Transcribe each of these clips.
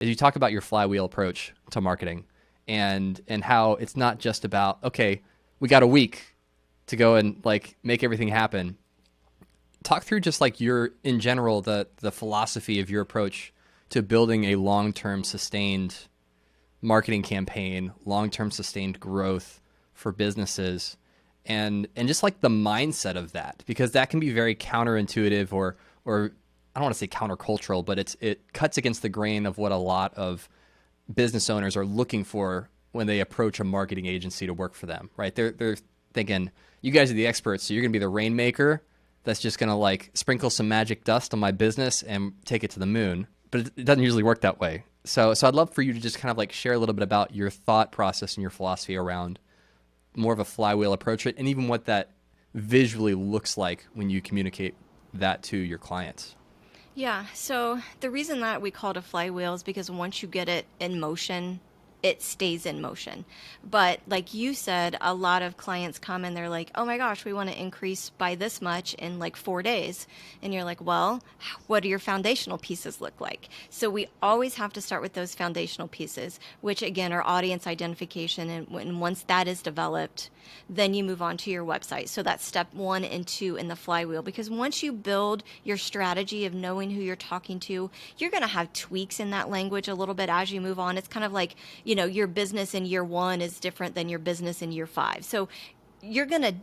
is you talk about your flywheel approach to marketing and how it's not just about, okay, we got a week to go and like make everything happen. Talk through just like your, in general, the philosophy of your approach to building a long-term sustained marketing campaign, long-term sustained growth for businesses, and just like the mindset of that, because that can be very counterintuitive or I don't want to say countercultural, but it cuts against the grain of what a lot of business owners are looking for when they approach a marketing agency to work for them, right? They're thinking, you guys are the experts, so you're going to be the rainmaker that's just going to like sprinkle some magic dust on my business and take it to the moon. But it doesn't usually work that way. So I'd love for you to just kind of like share a little bit about your thought process and your philosophy around more of a flywheel approach, and even what that visually looks like when you communicate that to your clients. Yeah, so the reason that we call it a flywheel is because once you get it in motion, it stays in motion. But like you said, a lot of clients come and they're like, oh my gosh, we want to increase by this much in like 4 days. And you're like, well, what do your foundational pieces look like? So we always have to start with those foundational pieces, which again are audience identification. And once that is developed, then you move on to your website. So that's step 1 and 2 in the flywheel. Because once you build your strategy of knowing who you're talking to, you're going to have tweaks in that language a little bit as you move on. It's kind of like, your business in year 1 is different than your business in year 5. So you're gonna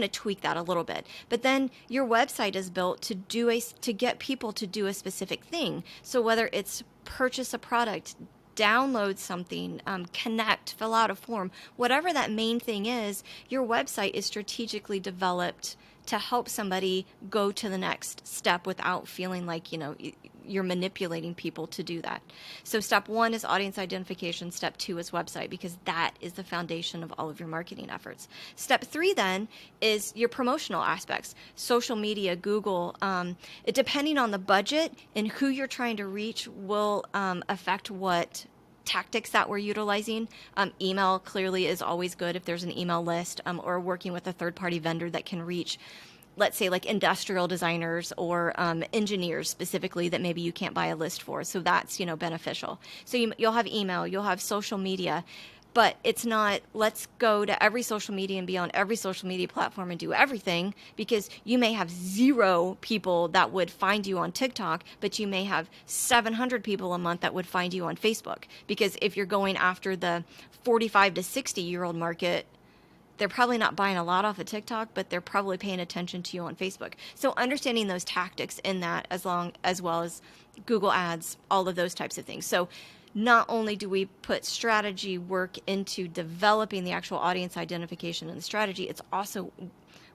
tweak that a little bit, but then your website is built to get people to do a specific thing. So whether it's purchase a product, download something, connect, fill out a form, whatever that main thing is, your website is strategically developed to help somebody go to the next step without feeling like, you're manipulating people to do that. So step 1 is audience identification. Step 2 is website, because that is the foundation of all of your marketing efforts. Step 3 then is your promotional aspects, social media, Google. Depending on the budget and who you're trying to reach will affect what tactics that we're utilizing. Email clearly is always good if there's an email list, or working with a third-party vendor that can reach, let's say, like industrial designers or engineers specifically that maybe you can't buy a list for. So that's, beneficial. So you'll have email, you'll have social media, but it's not, let's go to every social media and be on every social media platform and do everything, because you may have 0 people that would find you on TikTok, but you may have 700 people a month that would find you on Facebook. Because if you're going after the 45 to 60-year-old market, they're probably not buying a lot off of TikTok, but they're probably paying attention to you on Facebook. So understanding those tactics in that, as well as Google Ads, all of those types of things. So not only do we put strategy work into developing the actual audience identification and the strategy, it's also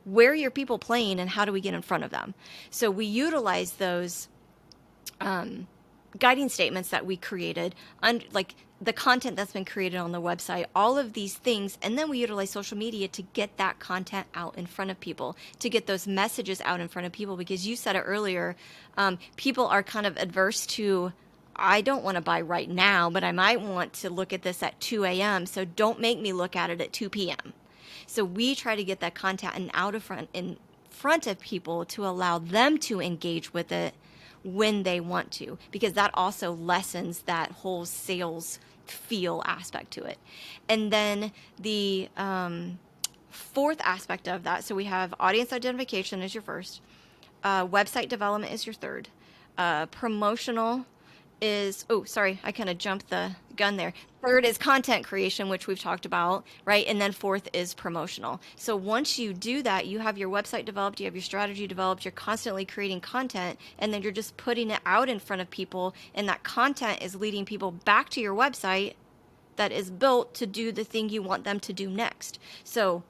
where are your people playing and how do we get in front of them. So we utilize those guiding statements that we created, like the content that's been created on the website, all of these things, and then we utilize social media to get that content out in front of people, to get those messages out in front of people, because you said it earlier, people are kind of adverse to, I don't want to buy right now, but I might want to look at this at 2 a.m., so don't make me look at it at 2 p.m. So we try to get that content in front of people to allow them to engage with it when they want to, because that also lessens that whole sales feel aspect to it. And then the 4th aspect of that, so we have audience identification as your first, website development is your third, promotional is, I kind of jumped the gun there. Third is content creation, which we've talked about, right? And then 4th is promotional. So once you do that, you have your website developed, you have your strategy developed, you're constantly creating content, and then you're just putting it out in front of people, and that content is leading people back to your website that is built to do the thing you want them to do next. So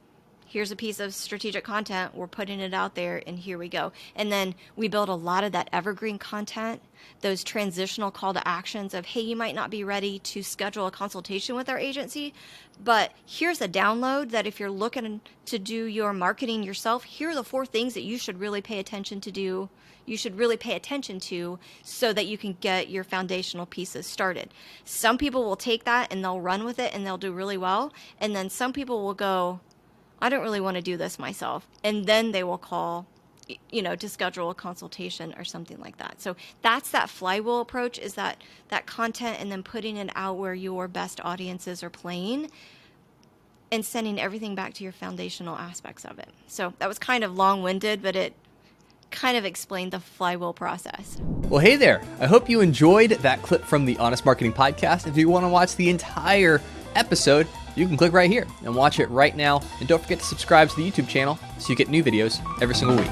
here's a piece of strategic content, we're putting it out there, and here we go. And then we build a lot of that evergreen content, those transitional call to actions of, hey, you might not be ready to schedule a consultation with our agency, but here's a download that if you're looking to do your marketing yourself, here are the 4 things that you should really pay attention to do. You should really pay attention to so that you can get your foundational pieces started. Some people will take that and they'll run with it and they'll do really well. And then some people will go, I don't really want to do this myself. And then they will call to schedule a consultation or something like that. So that's that flywheel approach, is that content and then putting it out where your best audiences are playing and sending everything back to your foundational aspects of it. So that was kind of long-winded, but it kind of explained the flywheel process. Well, hey there. I hope you enjoyed that clip from the Honest Marketing Podcast. If you want to watch the entire episode, you can click right here and watch it right now. And don't forget to subscribe to the YouTube channel so you get new videos every single week.